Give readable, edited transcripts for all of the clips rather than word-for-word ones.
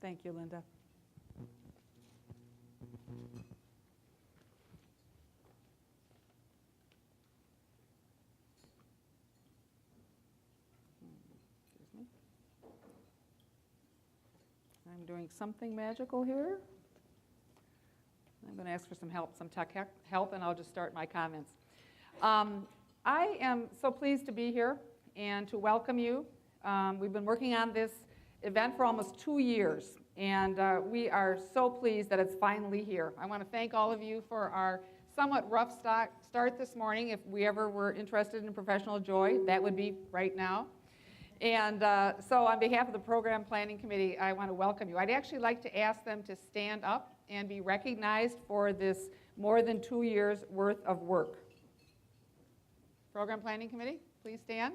Thank you, Linda. Excuse me. I'm doing something magical here. I'm going to ask for some help, some tech help, and I'll just start my comments. I am so pleased to be here and to welcome you. We've been working on this event for almost 2 years, and we are so pleased that it's finally here. I want to thank all of you for our somewhat rough start this morning. If we ever were interested in professional joy, that would be right now. And so on behalf of the Program Planning Committee, I want to welcome you. I'd actually like to ask them to stand up and be recognized for this more than 2 years worth of work. Program Planning Committee, please stand.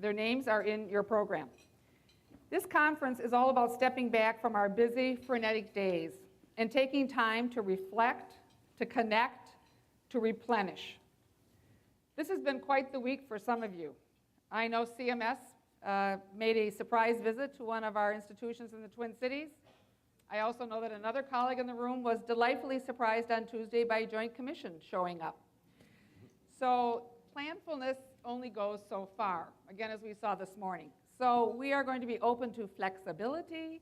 Their names are in your program. This conference is all about stepping back from our busy, frenetic days and taking time to reflect, to connect, to replenish. This has been quite the week for some of you. I know CMS made a surprise visit to one of our institutions in the Twin Cities. I also know that another colleague in the room was delightfully surprised on Tuesday by a Joint Commission showing up. So planfulness only goes so far, again, as we saw this morning. So we are going to be open to flexibility,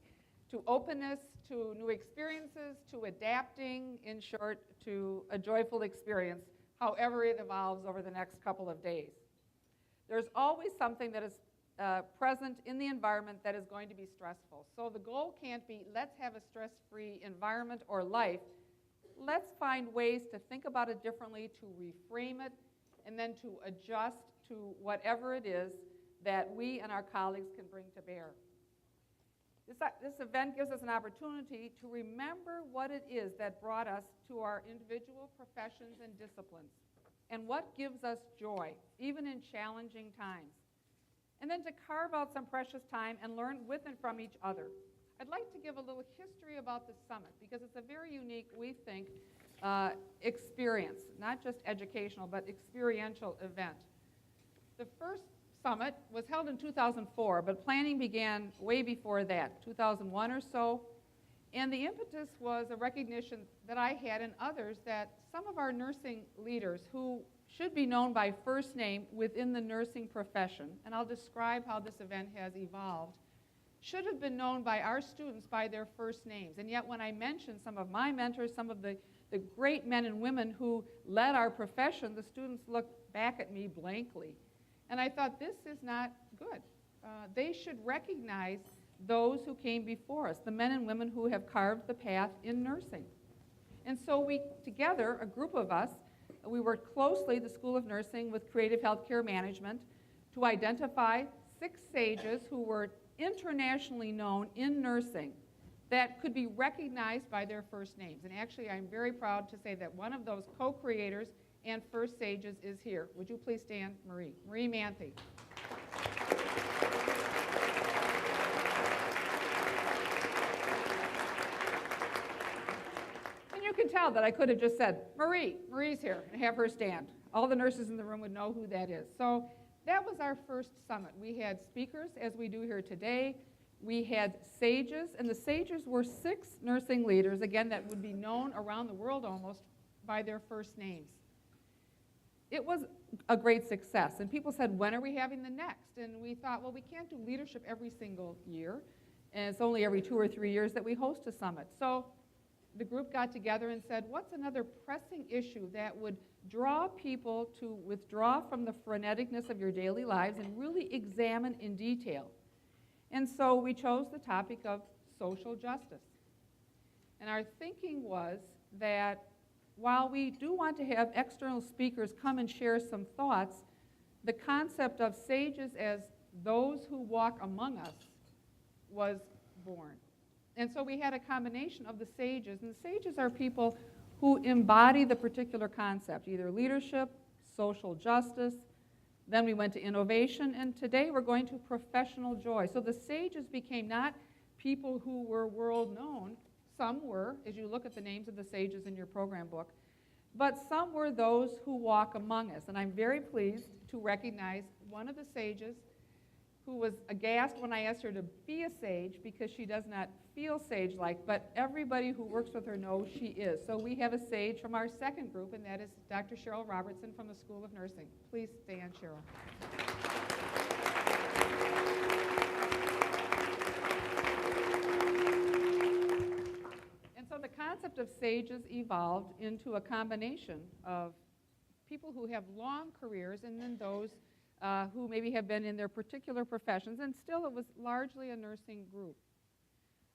to openness, to new experiences, to adapting, in short, to a joyful experience, however it evolves over the next couple of days. There's always something that is present in the environment that is going to be stressful. So the goal can't be, let's have a stress-free environment or life. Let's find ways to think about it differently, to reframe it, and then to adjust to whatever it is that we and our colleagues can bring to bear. This event gives us an opportunity to remember what it is that brought us to our individual professions and disciplines, and what gives us joy, even in challenging times. And then to carve out some precious time and learn with and from each other. I'd like to give a little history about the summit, because it's a very unique, we think, experience, not just educational, but experiential event. The first summit was held in 2004, but planning began way before that, 2001 or so. And the impetus was a recognition that I had and others that some of our nursing leaders who should be known by first name within the nursing profession, and I'll describe how this event has evolved, should have been known by our students by their first names. And yet when I mentioned some of my mentors, some of the great men and women who led our profession, the students looked back at me blankly. And I thought, this is not good. They should recognize those who came before us, the men and women who have carved the path in nursing. And so we, together, a group of us, we worked closely, the School of Nursing, with Creative Healthcare Management to identify 6 sages who were internationally known in nursing that could be recognized by their first names. And actually, I'm very proud to say that one of those co-creators and first sages is here. Would you please stand, Marie? Marie Manthe. And you can tell that I could have just said, Marie's here, and have her stand. All the nurses in the room would know who that is. So that was our first summit. We had speakers, as we do here today. We had sages, and the sages were 6 nursing leaders, again, that would be known around the world almost by their first names. It was a great success, and people said, when are we having the next? And we thought, well, we can't do leadership every single year, and it's only every 2 or 3 years that we host a summit. So the group got together and said, what's another pressing issue that would draw people to withdraw from the freneticness of your daily lives and really examine in detail? And so we chose the topic of social justice. And our thinking was that while we do want to have external speakers come and share some thoughts, the concept of sages as those who walk among us was born. And so we had a combination of the sages, and the sages are people who embody the particular concept, either leadership, social justice. Then we went to innovation, and today we're going to professional joy. So the sages became not people who were world known some were, as you look at the names of the sages in your program book, but some were those who walk among us. And I'm very pleased to recognize one of the sages who was aghast when I asked her to be a sage because she does not feel sage-like, but everybody who works with her knows she is. So we have a sage from our second group, and that is Dr. Cheryl Robertson from the School of Nursing. Please stand, Cheryl. And so the concept of sages evolved into a combination of people who have long careers and then those who maybe have been in their particular professions, and still it was largely a nursing group.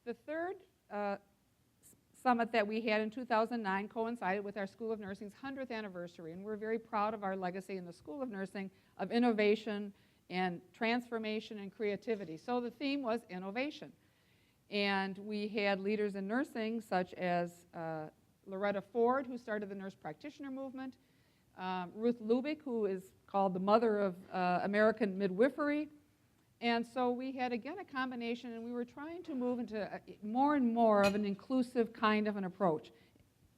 The third summit that we had in 2009 coincided with our School of Nursing's 100th anniversary, and we're very proud of our legacy in the School of Nursing of innovation and transformation and creativity. So the theme was innovation. And we had leaders in nursing such as Loretta Ford, who started the nurse practitioner movement, Ruth Lubick, who is called the mother of American midwifery. And so we had, again, a combination, and we were trying to move into more and more of an inclusive kind of an approach,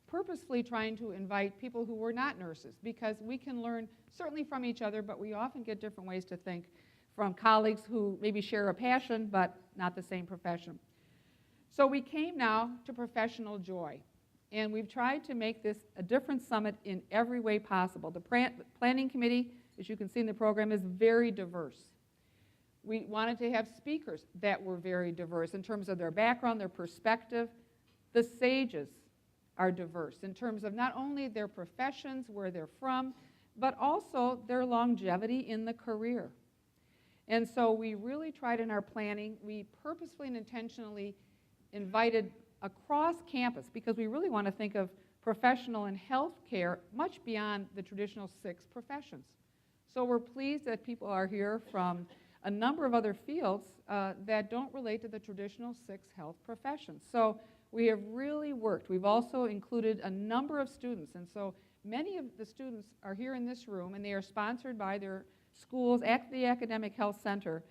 purposefully trying to invite people who were not nurses, because we can learn certainly from each other, but we often get different ways to think from colleagues who maybe share a passion, but not the same profession. So we came now to professional joy. And we've tried to make this a different summit in every way possible. The planning committee, as you can see in the program, is very diverse. We wanted to have speakers that were very diverse in terms of their background, their perspective. The sages are diverse in terms of not only their professions, where they're from, but also their longevity in the career. And so we really tried in our planning. We purposefully and intentionally invited across campus, because we really want to think of professional and health care much beyond the traditional 6 professions. So we're pleased that people are here from a number of other fields that don't relate to the traditional 6 health professions. So we have really worked. We've also included a number of students, and so many of the students are here in this room, and they are sponsored by their schools at the Academic Health Center,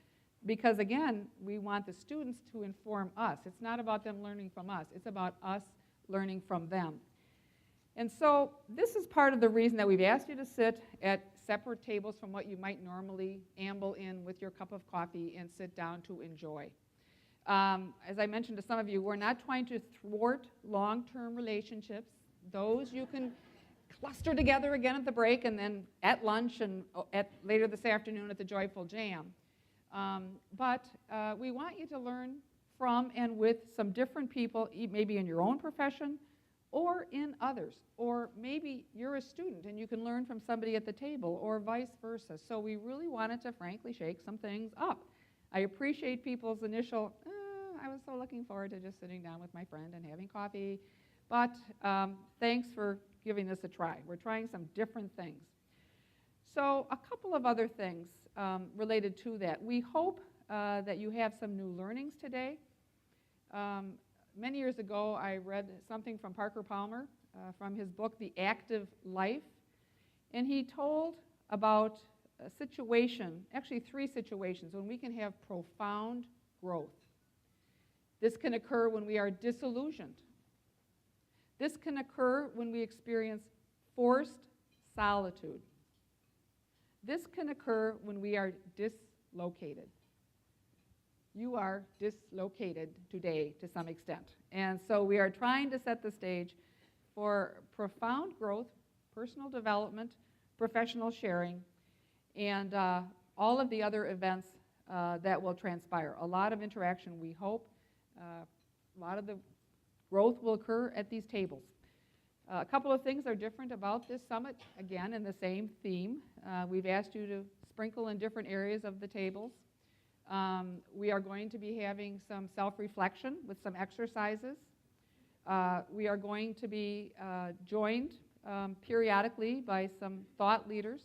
because, again, we want the students to inform us. It's not about them learning from us. It's about us learning from them. And so this is part of the reason that we've asked you to sit at separate tables from what you might normally amble in with your cup of coffee and sit down to enjoy. As I mentioned to some of you, we're not trying to thwart long-term relationships. Those you can cluster together again at the break and then at lunch and later this afternoon at the Joyful Jam. But we want you to learn from and with some different people, maybe in your own profession or in others. Or maybe you're a student and you can learn from somebody at the table, or vice versa. So we really wanted to, frankly, shake some things up. I appreciate people's initial, I was so looking forward to just sitting down with my friend and having coffee. But thanks for giving this a try. We're trying some different things. So a couple of other things related to that. We hope that you have some new learnings today. Many years ago, I read something from Parker Palmer from his book, The Active Life, and he told about a situation, actually 3 situations, when we can have profound growth. This can occur when we are disillusioned. This can occur when we experience forced solitude. This can occur when we are dislocated. You are dislocated today to some extent. And so we are trying to set the stage for profound growth, personal development, professional sharing, and all of the other events that will transpire. A lot of interaction, we hope. A lot of the growth will occur at these tables. A couple of things are different about this summit, again, in the same theme. We've asked you to sprinkle in different areas of the tables. We are going to be having some self-reflection with some exercises. We are going to be joined periodically by some thought leaders.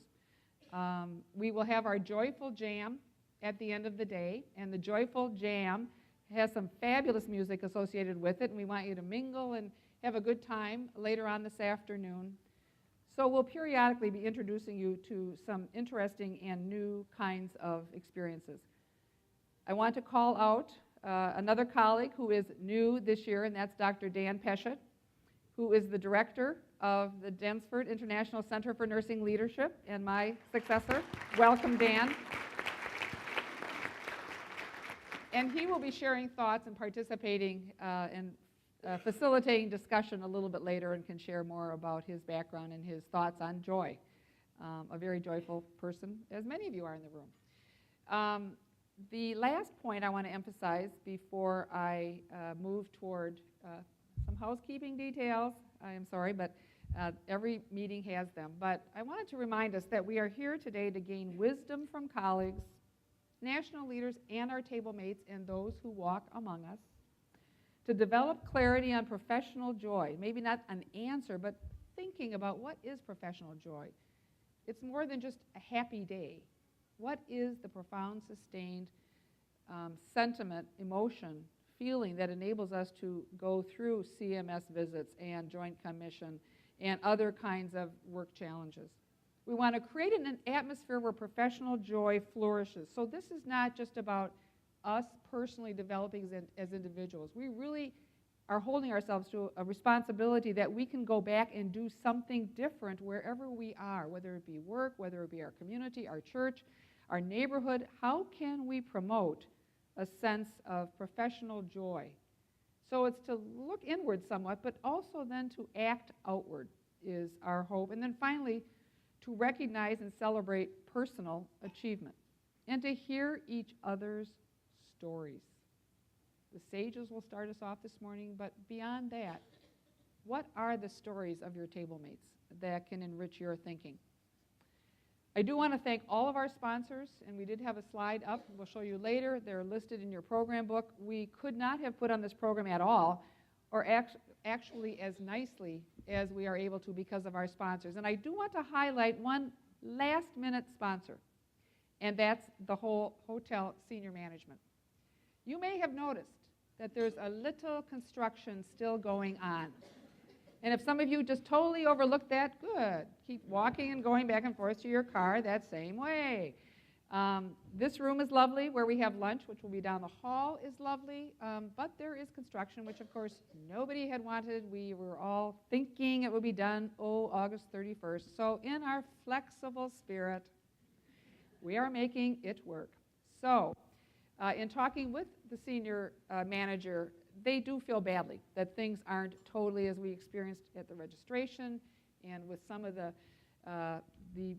We will have our Joyful Jam at the end of the day, and the Joyful Jam has some fabulous music associated with it, and we want you to mingle and have a good time later on this afternoon. So we'll periodically be introducing you to some interesting and new kinds of experiences. I want to call out another colleague who is new this year, and that's Dr. Dan Peschet, who is the director of the Densford International Center for Nursing Leadership and my successor. Welcome, Dan. And he will be sharing thoughts and participating and facilitating discussion a little bit later, and can share more about his background and his thoughts on joy. A very joyful person, as many of you are in the room. The last point I want to emphasize before I move toward some housekeeping details, I am sorry, but every meeting has them. But I wanted to remind us that we are here today to gain wisdom from colleagues, national leaders, and our table mates, and those who walk among us, to develop clarity on professional joy. Maybe not an answer, but thinking about what is professional joy. It's more than just a happy day. What is the profound, sustained sentiment, emotion, feeling that enables us to go through CMS visits and Joint Commission and other kinds of work challenges? We want to create an atmosphere where professional joy flourishes. So this is not just about us personally developing as individuals. We really are holding ourselves to a responsibility that we can go back and do something different wherever we are, whether it be work, whether it be our community, our church, our neighborhood. How can we promote a sense of professional joy? So it's to look inward somewhat, but also then to act outward is our hope. And then finally, to recognize and celebrate personal achievement and to hear each other's stories. The sages will start us off this morning, but beyond that, what are the stories of your table mates that can enrich your thinking? I do want to thank all of our sponsors, and we did have a slide up. We'll show you later. They're listed in your program book. We could not have put on this program at all, or actually as nicely as we are able to because of our sponsors. And I do want to highlight one last-minute sponsor, and that's the whole hotel senior management. You may have noticed that there's a little construction still going on. And if some of you just totally overlooked that, good. Keep walking and going back and forth to your car that same way. This room is lovely where we have lunch, which will be down the hall, is lovely. But there is construction, which of course nobody had wanted. We were all thinking it would be done, August 31st. So in our flexible spirit, we are making it work. So in talking with the senior manager, they do feel badly that things aren't totally as we experienced at the registration and with some of the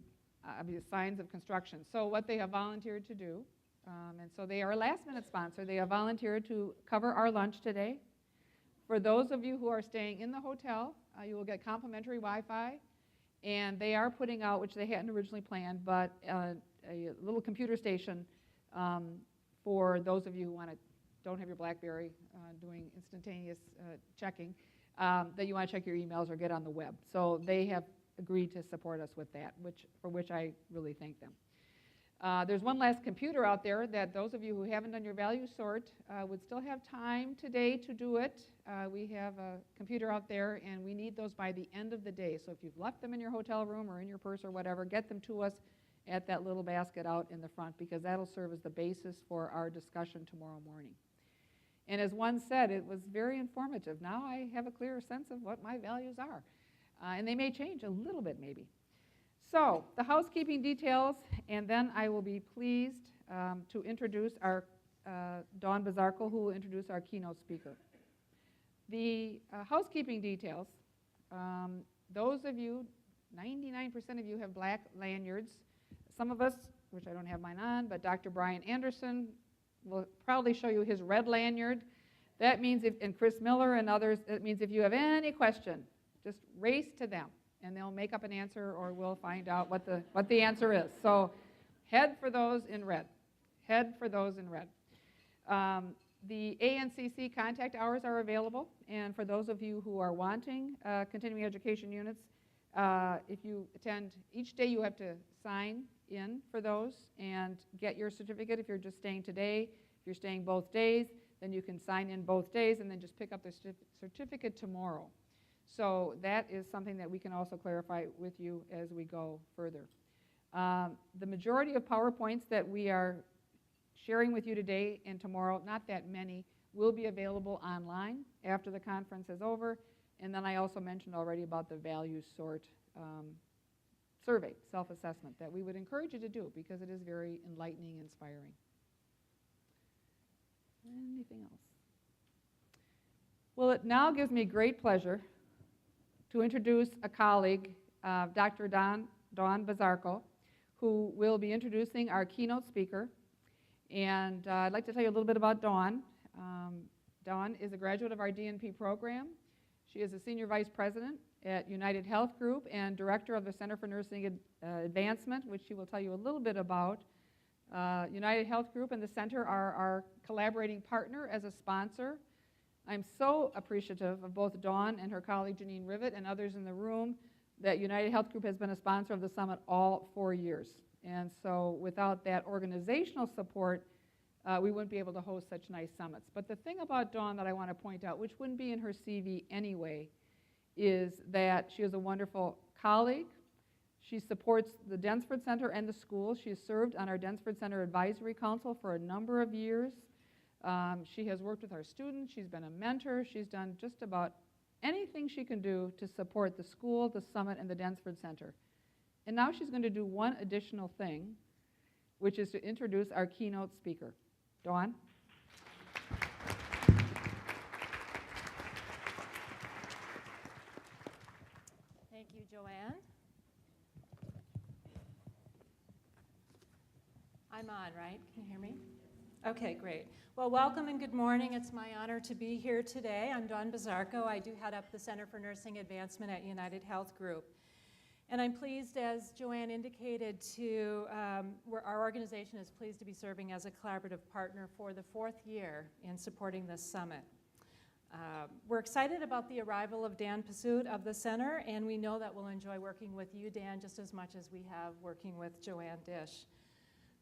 obvious signs of construction. So what they have volunteered to do, and so they are a last-minute sponsor, they have volunteered to cover our lunch today. For those of you who are staying in the hotel, you will get complimentary Wi-Fi, and they are putting out, which they hadn't originally planned, but a little computer station for those of you who don't have your BlackBerry doing instantaneous checking, that you want to check your emails or get on the web. So they have agreed to support us with that, for which I really thank them. There's one last computer out there that those of you who haven't done your value sort would still have time today to do it. We have a computer out there, and we need those by the end of the day. So if you've left them in your hotel room or in your purse or whatever, get them to us at that little basket out in the front, because that'll serve as the basis for our discussion tomorrow morning. And as one said, it was very informative. Now I have a clearer sense of what my values are. And they may change a little bit maybe. So the housekeeping details, and then I will be pleased to introduce our Dawn Bazarko, who will introduce our keynote speaker. The housekeeping details, those of you, 99% of you have black lanyards. Some of us, which I don't have mine on, but Dr. Brian Anderson will proudly show you his red lanyard. That means, and Chris Miller and others, it means if you have any question, just race to them, and they'll make up an answer, or we'll find out what the answer is. So head for those in red. Head for those in red. The ANCC contact hours are available, and for those of you who are wanting continuing education units, if you attend each day, you have to sign in for those and get your certificate. If you're just staying today, if you're staying both days, then you can sign in both days and then just pick up the certificate tomorrow. So that is something that we can also clarify with you as we go further. The majority of PowerPoints that we are sharing with you today and tomorrow, not that many, will be available online after the conference is over. And then I also mentioned already about the value sort survey, self-assessment, that we would encourage you to do because it is very enlightening, inspiring. Anything else? Well, it now gives me great pleasure to introduce a colleague, Dr. Dawn Bazarko, who will be introducing our keynote speaker. And I'd like to tell you a little bit about Dawn. Dawn is a graduate of our DNP program. She is a senior vice president at United Health Group and director of the Center for Nursing Advancement, which she will tell you a little bit about. United Health Group and the center are our collaborating partner as a sponsor. I'm so appreciative of both Dawn and her colleague Janine Rivet and others in the room that United Health Group has been a sponsor of the summit all 4 years. And so without that organizational support, we wouldn't be able to host such nice summits. But the thing about Dawn that I want to point out, which wouldn't be in her CV anyway, is that she is a wonderful colleague. She supports the Densford Center and the school. She has served on our Densford Center Advisory Council for a number of years. She has worked with our students. She's been a mentor. She's done just about anything she can do to support the school, the summit, and the Densford Center. And now she's going to do one additional thing, which is to introduce our keynote speaker. Dawn? Thank you, Joanne. I'm on, right? Can you hear me? Okay, great. Well, welcome and good morning. It's my honor to be here today. I'm Dawn Bazarko. I do head up the Center for Nursing Advancement at United Health Group. And I'm pleased, as Joanne indicated, our organization is pleased to be serving as a collaborative partner for the 4th year in supporting this summit. We're excited about the arrival of Dan Pursuit of the center, and we know that we'll enjoy working with you, Dan, just as much as we have working with Joanne Disch.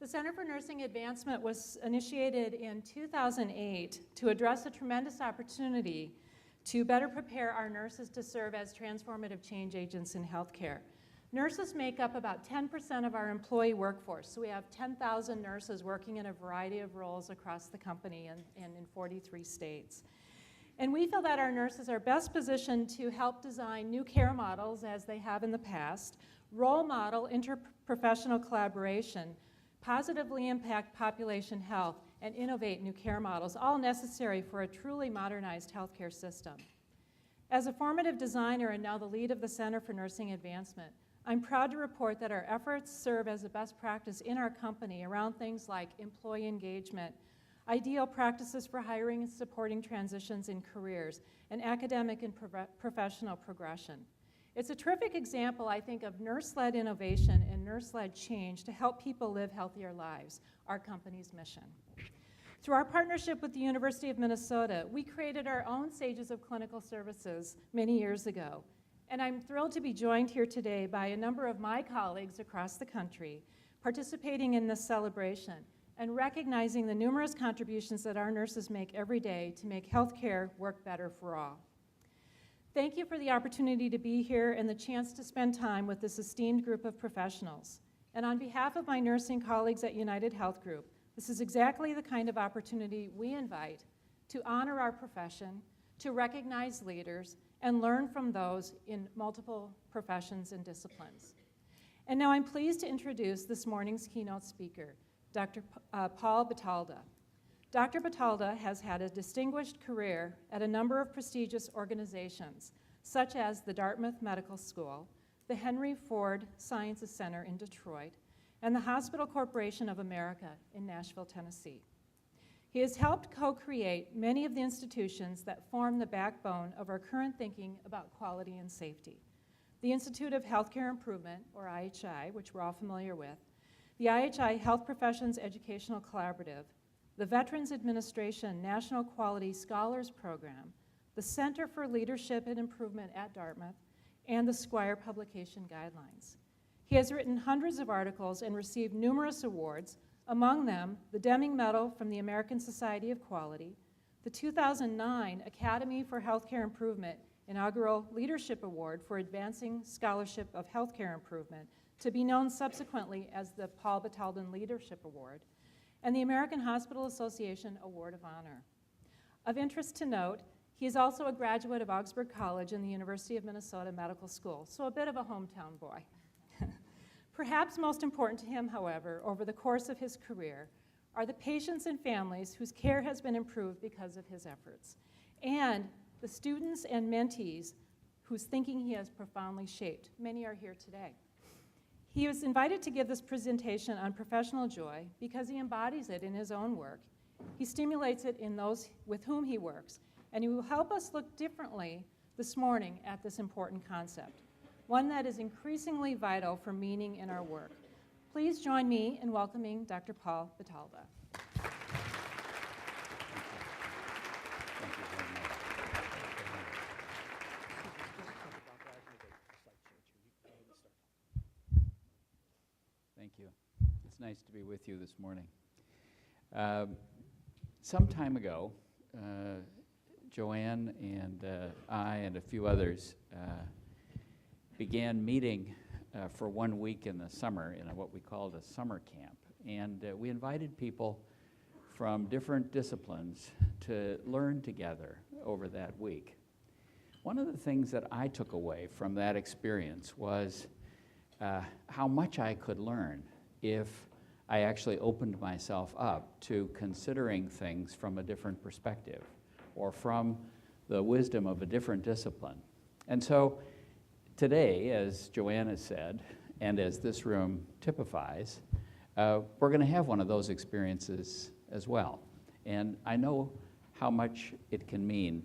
The Center for Nursing Advancement was initiated in 2008 to address a tremendous opportunity to better prepare our nurses to serve as transformative change agents in healthcare. Nurses make up about 10% of our employee workforce, so we have 10,000 nurses working in a variety of roles across the company and in 43 states. And we feel that our nurses are best positioned to help design new care models, as they have in the past, role model interprofessional collaboration, positively impact population health, and innovate new care models, all necessary for a truly modernized healthcare system. As a formative designer and now the lead of the Center for Nursing Advancement, I'm proud to report that our efforts serve as a best practice in our company around things like employee engagement, ideal practices for hiring and supporting transitions in careers, and academic and professional progression. It's a terrific example, I think, of nurse-led innovation and nurse-led change to help people live healthier lives, our company's mission. Through our partnership with the University of Minnesota, we created our own stages of clinical services many years ago. And I'm thrilled to be joined here today by a number of my colleagues across the country participating in this celebration and recognizing the numerous contributions that our nurses make every day to make healthcare work better for all. Thank you for the opportunity to be here and the chance to spend time with this esteemed group of professionals. And on behalf of my nursing colleagues at United Health Group, this is exactly the kind of opportunity we invite to honor our profession, to recognize leaders, and learn from those in multiple professions and disciplines. And now I'm pleased to introduce this morning's keynote speaker, Dr. Paul Batalden. Dr. Batalden has had a distinguished career at a number of prestigious organizations, such as the Dartmouth Medical School, the Henry Ford Sciences Center in Detroit, and the Hospital Corporation of America in Nashville, Tennessee. He has helped co-create many of the institutions that form the backbone of our current thinking about quality and safety. The Institute of Healthcare Improvement, or IHI, which we're all familiar with, the IHI Health Professions Educational Collaborative, the Veterans Administration National Quality Scholars Program, the Center for Leadership and Improvement at Dartmouth, and the SQUIRE publication guidelines. He has written hundreds of articles and received numerous awards, among them the Deming Medal from the American Society of Quality, the 2009 Academy for Healthcare Improvement Inaugural Leadership Award for Advancing Scholarship of Healthcare Improvement, to be known subsequently as the Paul Batalden Leadership Award, and the American Hospital Association Award of Honor. Of interest to note, he is also a graduate of Augsburg College and the University of Minnesota Medical School, so a bit of a hometown boy. Perhaps most important to him, however, over the course of his career, are the patients and families whose care has been improved because of his efforts, and the students and mentees whose thinking he has profoundly shaped. Many are here today. He was invited to give this presentation on professional joy because he embodies it in his own work. He stimulates it in those with whom he works, and he will help us look differently this morning at this important concept, one that is increasingly vital for meaning in our work. Please join me in welcoming Dr. Paul Batalden. Thank you. It's nice to be with you this morning. Some time ago, Joanne and I and a few others began meeting for 1 week in the summer in what we called a summer camp. And we invited people from different disciplines to learn together over that week. One of the things that I took away from that experience was how much I could learn if I actually opened myself up to considering things from a different perspective or from the wisdom of a different discipline. And so today, as Joanne has said, and as this room typifies, we're going to have one of those experiences as well. And I know how much it can mean,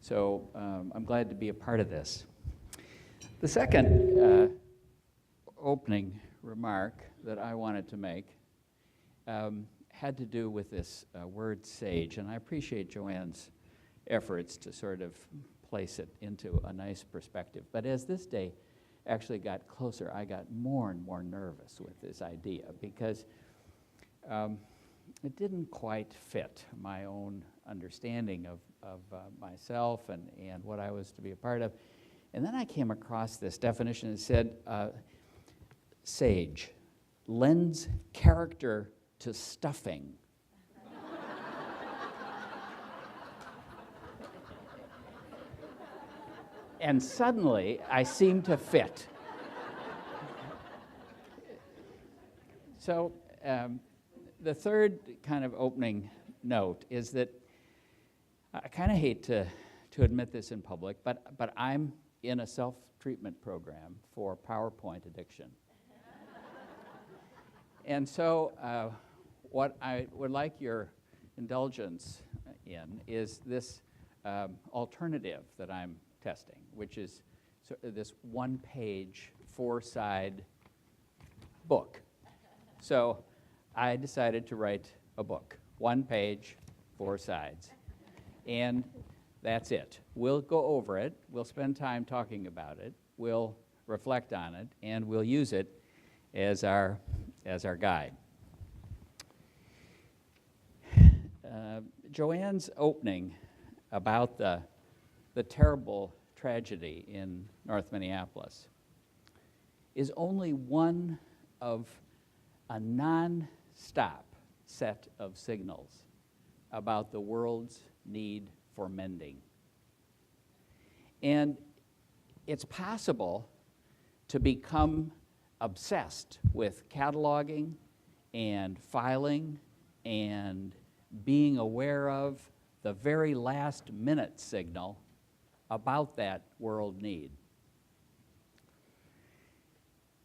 so I'm glad to be a part of this. The second opening remark that I wanted to make had to do with this word sage, and I appreciate Joanne's efforts to sort of place it into a nice perspective. But as this day actually got closer, I got more and more nervous with this idea because it didn't quite fit my own understanding of myself and what I was to be a part of. And then I came across this definition that said, sage, lends character to stuffing. And suddenly, I seem to fit. So the third kind of opening note is that I kind of hate to admit this in public, but I'm in a self-treatment program for PowerPoint addiction. And so what I would like your indulgence in is this alternative that I'm testing, which is this one-page, four-side book. So I decided to write a book, 1 page, 4 sides. And that's it. We'll go over it, we'll spend time talking about it, we'll reflect on it, and we'll use it as our guide. Joanne's opening about the terrible tragedy in North Minneapolis is only one of a non-stop set of signals about the world's need for mending. And it's possible to become obsessed with cataloging and filing and being aware of the very last minute signal about that world need.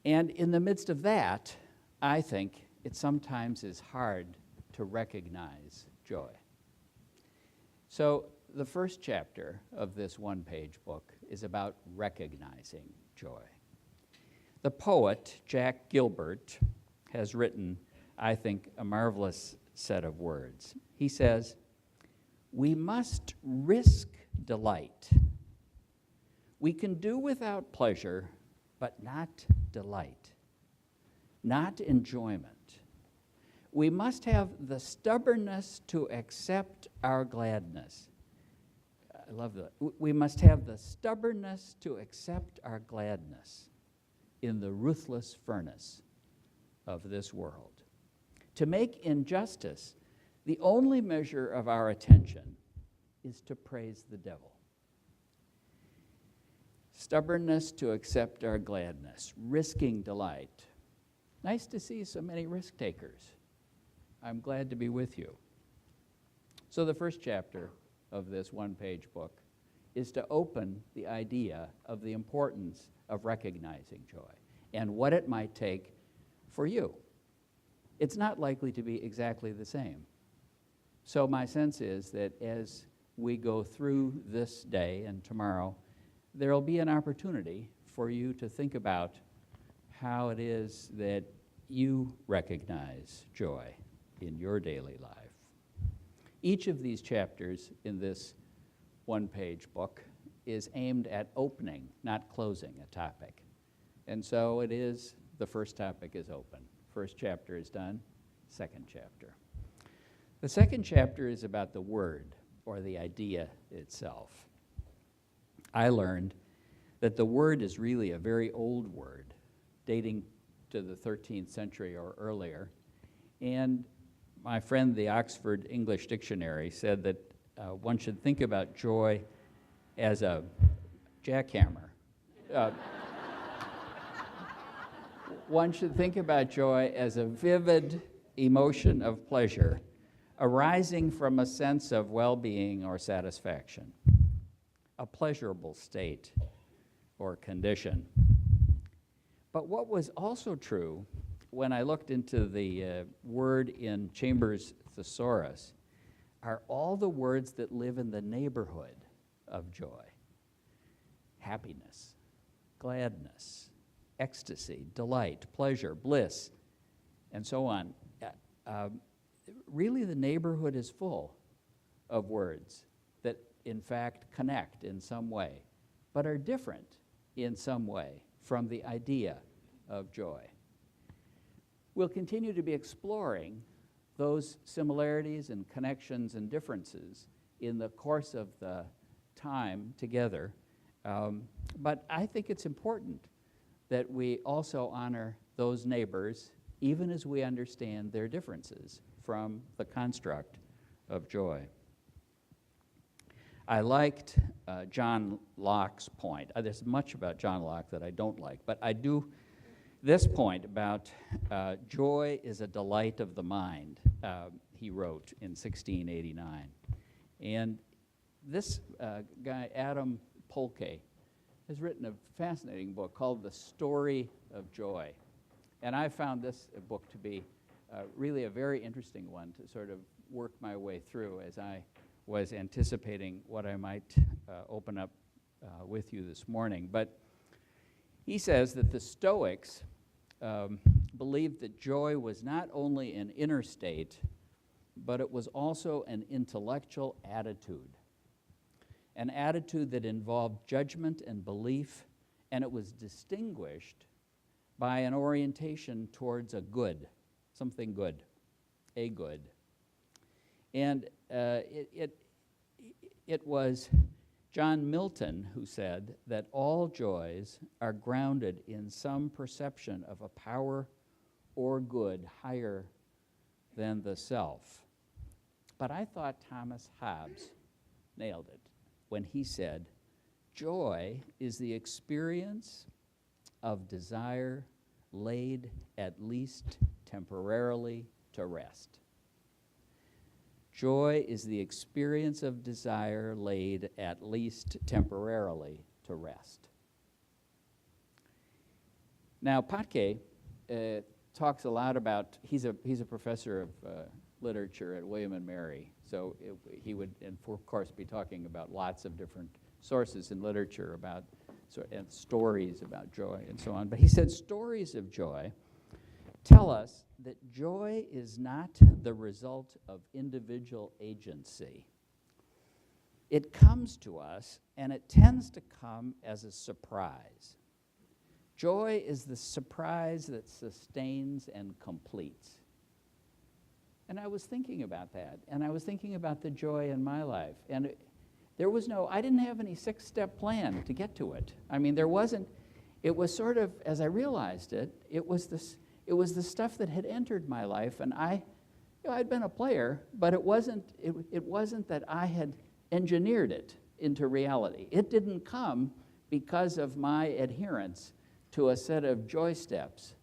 And in the midst of that, I think it sometimes is hard to recognize joy. So the first chapter of this one-page book is about recognizing joy. The poet, Jack Gilbert, has written, I think, a marvelous set of words. He says, "We must risk delight. We can do without pleasure, but not delight, not enjoyment. We must have the stubbornness to accept our gladness." I love that. We must have the stubbornness to accept our gladness in the ruthless furnace of this world. To make injustice the only measure of our attention is to praise the devil. Stubbornness to accept our gladness, risking delight. Nice to see so many risk takers. I'm glad to be with you. So the first chapter of this one-page book is to open the idea of the importance of recognizing joy and what it might take for you. It's not likely to be exactly the same. So my sense is that as we go through this day and tomorrow, there will be an opportunity for you to think about how it is that you recognize joy in your daily life. Each of these chapters in this one-page book is aimed at opening, not closing a topic. And so it is, the first topic is open. First chapter is done, second chapter. The second chapter is about the word, or the idea itself. I learned that the word is really a very old word, dating to the 13th century or earlier. And my friend, the Oxford English Dictionary, said that one should think about joy as a jackhammer. One should think about joy as a vivid emotion of pleasure arising from a sense of well-being or satisfaction, a pleasurable state or condition. But what was also true when I looked into the word in Chambers' Thesaurus are all the words that live in the neighborhood of joy: happiness, gladness, ecstasy, delight, pleasure, bliss, and so on. Really, the neighborhood is full of words that, in fact, connect in some way, but are different in some way from the idea of joy. We'll continue to be exploring those similarities and connections and differences in the course of the time together, but I think it's important that we also honor those neighbors, even as we understand their differences from the construct of joy. I liked John Locke's point. There's much about John Locke that I don't like, but I do this point about joy is a delight of the mind, he wrote in 1689. And this guy, Adam Polke, has written a fascinating book called The Story of Joy. And I found this book to be really a very interesting one to sort of work my way through as I was anticipating what I might open up with you this morning. But he says that the Stoics believed that joy was not only an inner state, but it was also an intellectual attitude. An attitude that involved judgment and belief, and it was distinguished by an orientation towards a good, something good, a good. And it was John Milton who said that all joys are grounded in some perception of a power or good higher than the self. But I thought Thomas Hobbes nailed it when he said, joy is the experience of desire laid at least temporarily to rest. Joy is the experience of desire laid at least temporarily to rest. Now, Patke talks a lot about, he's a professor of literature at William and Mary, so he would, and of course, be talking about lots of different sources in literature about and stories about joy and so on. But he said stories of joy tell us that joy is not the result of individual agency. It comes to us, and it tends to come as a surprise. Joy is the surprise that sustains and completes. And I was thinking about that, and I was thinking about the joy in my life. And I didn't have any six-step plan to get to it. I mean, there wasn't, it was sort of, as I realized it, it was this, It was the stuff that had entered my life, and I'd been a player, but it wasn't that I had engineered it into reality. It didn't come because of my adherence to a set of joy steps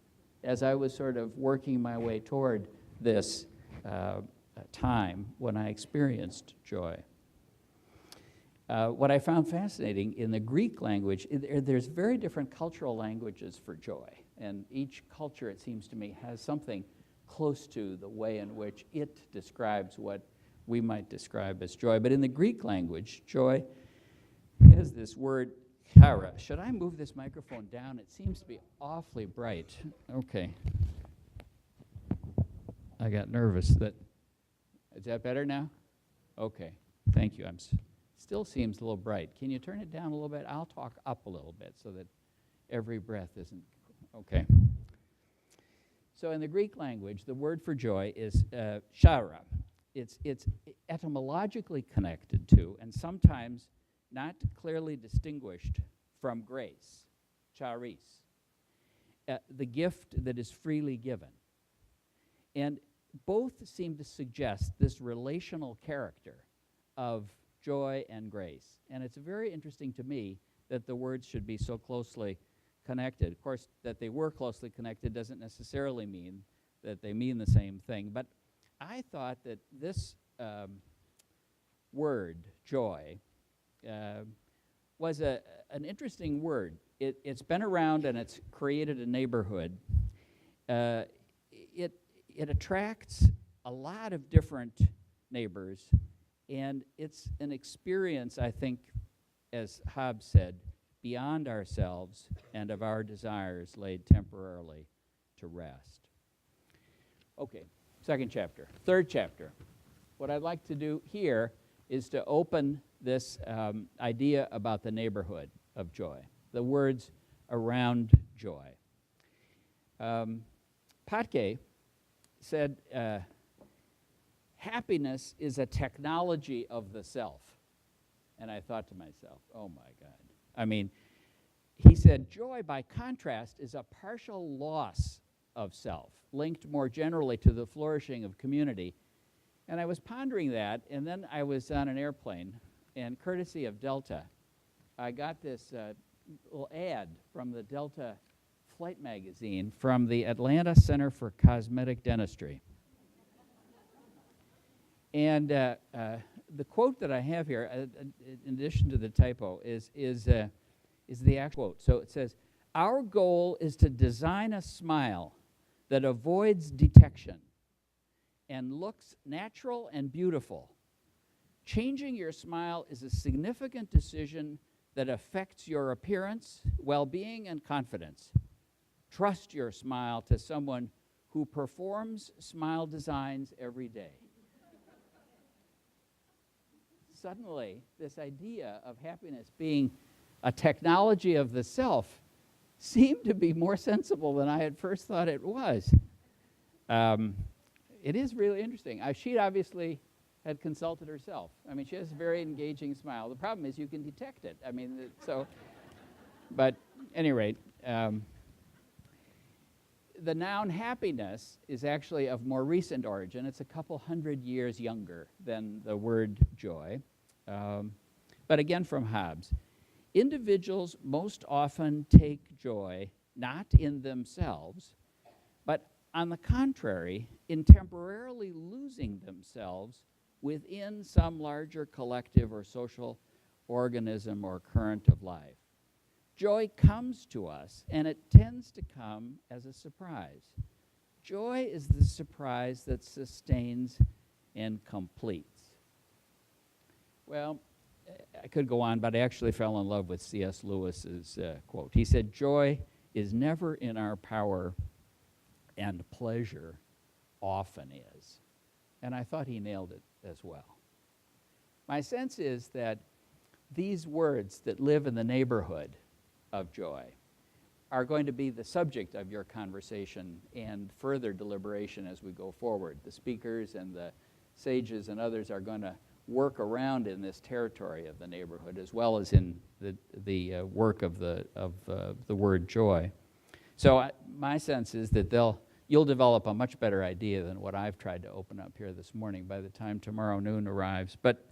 as I was sort of working my way toward this time when I experienced joy. What I found fascinating in the Greek language, there's very different cultural languages for joy, and each culture, it seems to me, has something close to the way in which it describes what we might describe as joy. But in the Greek language, joy has this word chara. Should I move this microphone down? It seems to be awfully bright. Okay. I got nervous. Is that better now? Okay. Thank you. Still seems a little bright. Can you turn it down a little bit? I'll talk up a little bit so that every breath isn't. Okay. So in the Greek language, the word for joy is chara. It's etymologically connected to, and sometimes not clearly distinguished from, grace, charis, the gift that is freely given. And both seem to suggest this relational character of joy and grace. And it's very interesting to me that the words should be so closely connected. Of course, that they were closely connected doesn't necessarily mean that they mean the same thing. But I thought that this word, joy, was an interesting word. It's been around and it's created a neighborhood. It attracts a lot of different neighbors, and it's an experience, I think, as Hobbes said, beyond ourselves and of our desires laid temporarily to rest. Okay, second chapter. Third chapter. What I'd like to do here is to open this idea about the neighborhood of joy, the words around joy. Patke said, happiness is a technology of the self. And I thought to myself, oh my God. I mean, he said, joy, by contrast, is a partial loss of self, linked more generally to the flourishing of community. And I was pondering that, and then I was on an airplane, and courtesy of Delta, I got this little ad from the Delta flight magazine from the Atlanta Center for Cosmetic Dentistry. And the quote that I have here, in addition to the typo, is the actual quote. So it says, "Our goal is to design a smile that avoids detection and looks natural and beautiful. Changing your smile is a significant decision that affects your appearance, well-being, and confidence. Trust your smile to someone who performs smile designs every day." Suddenly, this idea of happiness being a technology of the self seemed to be more sensible than I had first thought it was. It is really interesting. She obviously had consulted herself. I mean, she has a very engaging smile. The problem is you can detect it. I mean, but at any rate, the noun happiness is actually of more recent origin. It's a couple hundred years younger than the word joy. But again, from Hobbes, individuals most often take joy not in themselves, but on the contrary, in temporarily losing themselves within some larger collective or social organism or current of life. Joy comes to us, and it tends to come as a surprise. Joy is the surprise that sustains and completes. Well, I could go on, but I actually fell in love with C.S. Lewis's quote. He said, "Joy is never in our power, and pleasure often is." And I thought he nailed it as well. My sense is that these words that live in the neighborhood of joy are going to be the subject of your conversation and further deliberation as we go forward. The speakers and the sages and others are going to work around in this territory of the neighborhood as well as in the work of the word joy. So my sense is that they'll you'll develop a much better idea than what I've tried to open up here this morning by the time tomorrow noon arrives. But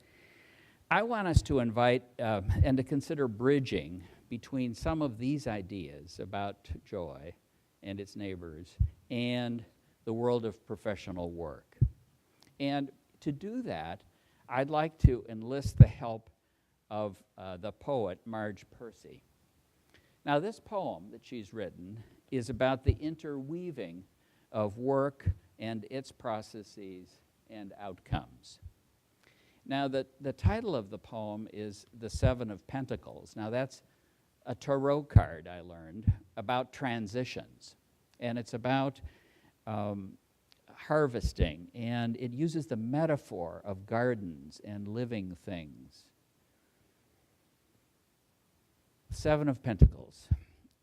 I want us to invite and to consider bridging between some of these ideas about joy and its neighbors and the world of professional work. And to do that, I'd like to enlist the help of the poet Marge Percy. Now, this poem that she's written is about the interweaving of work and its processes and outcomes. Now, the title of the poem is The Seven of Pentacles. Now, that's a tarot card I learned about transitions, and it's about harvesting, and it uses the metaphor of gardens and living things. Seven of Pentacles.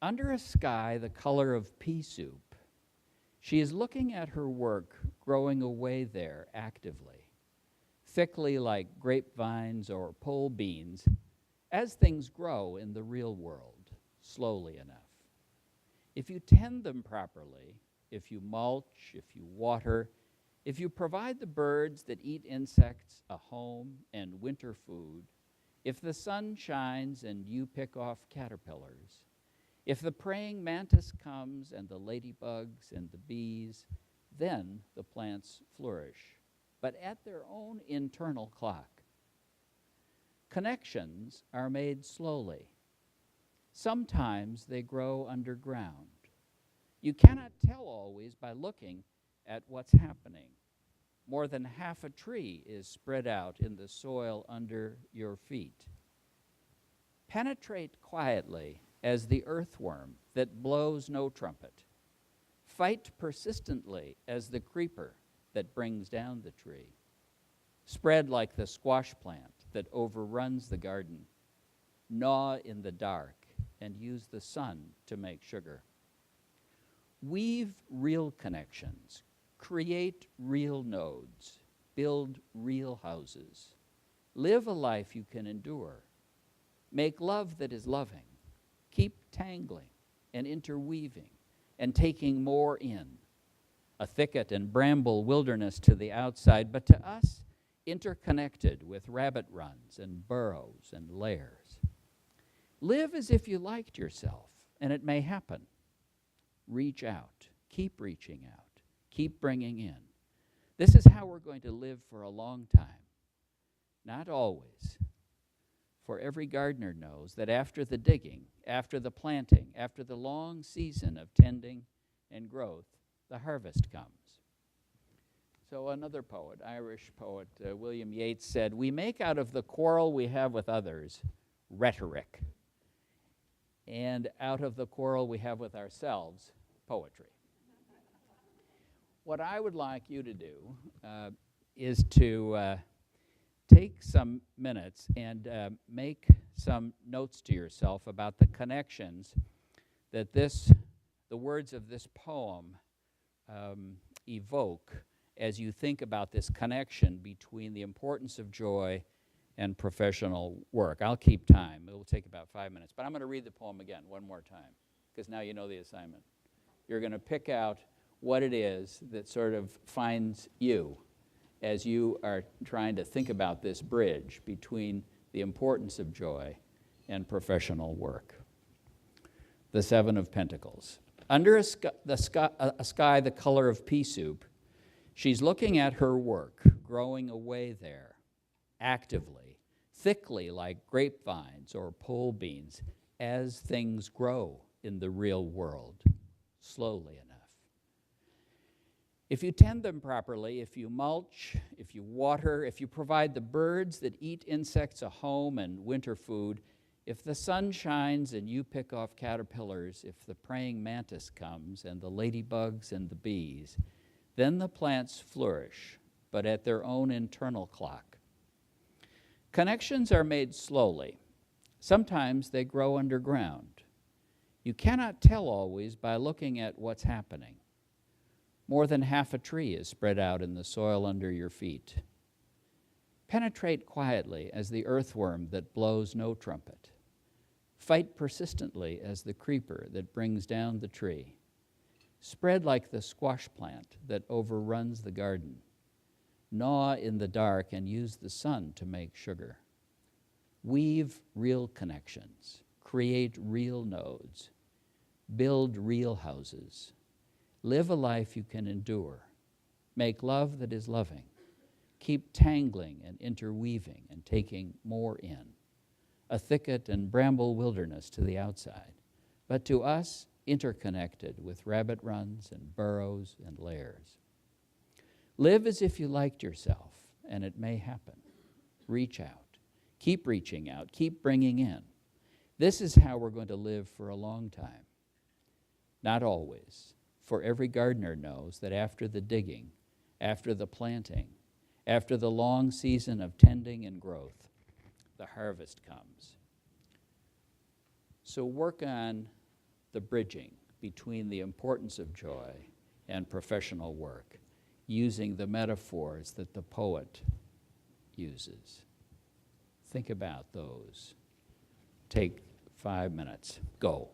Under a sky the color of pea soup, she is looking at her work growing away there actively, thickly like grapevines or pole beans, as things grow in the real world, slowly enough. If you tend them properly, if you mulch, if you water, if you provide the birds that eat insects a home and winter food, if the sun shines and you pick off caterpillars, if the praying mantis comes and the ladybugs and the bees, then the plants flourish, but at their own internal clock. Connections are made slowly. Sometimes they grow underground. You cannot tell always by looking at what's happening. More than half a tree is spread out in the soil under your feet. Penetrate quietly as the earthworm that blows no trumpet. Fight persistently as the creeper that brings down the tree. Spread like the squash plant that overruns the garden. Gnaw in the dark and use the sun to make sugar. Weave real connections. Create real nodes. Build real houses. Live a life you can endure. Make love that is loving. Keep tangling and interweaving and taking more in. A thicket and bramble wilderness to the outside, but to us, interconnected with rabbit runs and burrows and lairs. Live as if you liked yourself, and it may happen. Reach out. Keep reaching out. Keep bringing in. This is how we're going to live for a long time. Not always. For every gardener knows that after the digging, after the planting, after the long season of tending and growth, the harvest comes. So another poet, Irish poet, William Yeats said, "We make out of the quarrel we have with others rhetoric, and out of the quarrel we have with ourselves, poetry." What I would like you to do is to take some minutes and make some notes to yourself about the connections that the words of this poem evoke as you think about this connection between the importance of joy and professional work. I'll keep time. It will take about 5 minutes. But I'm going to read the poem again one more time, because now you know the assignment. You're going to pick out what it is that sort of finds you as you are trying to think about this bridge between the importance of joy and professional work. The Seven of Pentacles. Under a sky the color of pea soup, she's looking at her work, growing away there, actively, thickly like grapevines or pole beans, as things grow in the real world, slowly enough. If you tend them properly, if you mulch, if you water, if you provide the birds that eat insects a home and winter food, if the sun shines and you pick off caterpillars, if the praying mantis comes and the ladybugs and the bees, then the plants flourish, but at their own internal clock. Connections are made slowly. Sometimes they grow underground. You cannot tell always by looking at what's happening. More than half a tree is spread out in the soil under your feet. Penetrate quietly as the earthworm that blows no trumpet. Fight persistently as the creeper that brings down the tree. Spread like the squash plant that overruns the garden. Gnaw in the dark and use the sun to make sugar. Weave real connections. Create real nodes. Build real houses. Live a life you can endure. Make love that is loving. Keep tangling and interweaving and taking more in. A thicket and bramble wilderness to the outside, but to us, interconnected with rabbit runs and burrows and lairs. Live as if you liked yourself, and it may happen. Reach out. Keep reaching out. Keep bringing in. This is how we're going to live for a long time. Not always, for every gardener knows that after the digging, after the planting, after the long season of tending and growth, the harvest comes. So work on the bridging between the importance of joy and professional work, using the metaphors that the poet uses. Think about those. Take 5 minutes. Go.